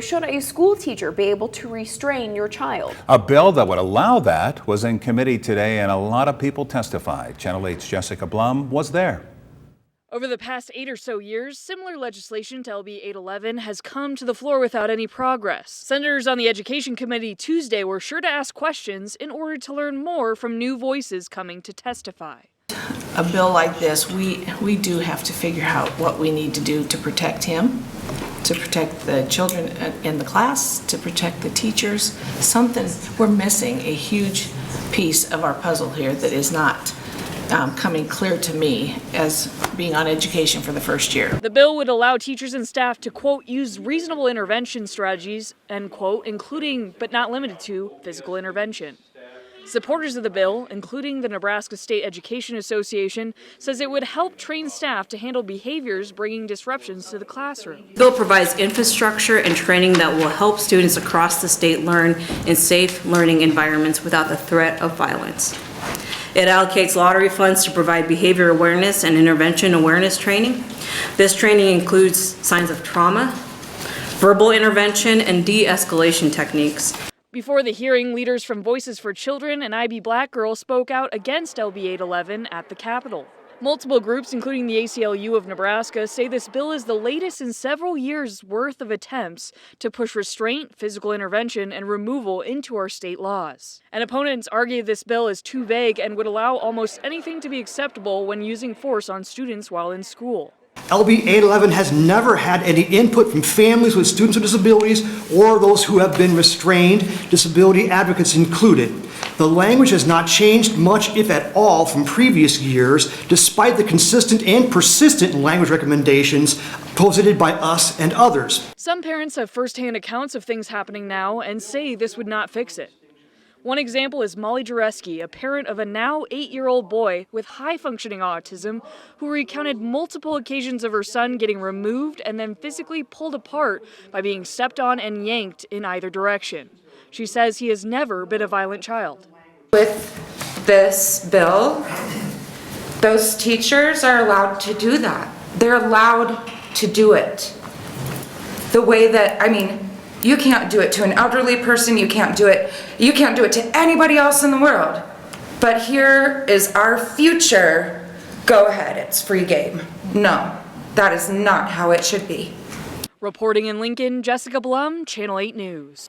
Should a school teacher be able to restrain your child? A bill that would allow that was in committee today, and a lot of people testified. Channel 8's Jessica Blum was there. Over the past 8 or so years, similar legislation to LB 811 has come to the floor without any progress. Senators on the Education Committee Tuesday were sure to ask questions in order to learn more from new voices coming to testify. A bill like this, we do have to figure out what we need to do to protect him, to protect the children in the class, to protect the teachers. We're missing a huge piece of our puzzle here that is not coming clear to me as being on education for the first year. The bill would allow teachers and staff to, quote, use reasonable intervention strategies, end quote, including but not limited to physical intervention. Supporters of the bill, including the Nebraska-State-Education-Association, says it would help train staff to handle behaviors bringing disruptions to the classroom. The bill provides infrastructure and training that will help students across the state learn in safe learning environments without the threat of violence. It allocates lottery funds to provide behavior awareness and intervention awareness training. This training includes signs of trauma, verbal intervention, and de-escalation techniques. Before the hearing, leaders from Voices for Children and IB Black Girl spoke out against LB 811 at the Capitol. Multiple groups, including the aclu-of-Nebraska, say this bill is the latest in several years' worth of attempts to push restraint, physical intervention, and removal into our state laws. And opponents argue this bill is too vague and would allow almost anything to be acceptable when using force on students while in school. LB 811 has never had any input from families with students with disabilities or those who have been restrained, disability advocates included. The language has not changed much, if at all, from previous years, despite the consistent and persistent language recommendations posited by us and others. Some parents have firsthand accounts of things happening now and say this would not fix it. One example is Molly-Jareske, a parent of a now 8-year-old boy with high-functioning autism who recounted multiple occasions of her son getting removed and then physically pulled apart by being stepped on and yanked in either direction. She says he has never been a violent child. With this bill, those teachers are allowed to do that. They're allowed to do it. The way that, you can't do it to an elderly person, you can't do it to anybody else in the world. But here is our future. Go ahead, it's free game. No, that is not how it should be. Reporting in Lincoln, Jessica Blum, Channel 8 News.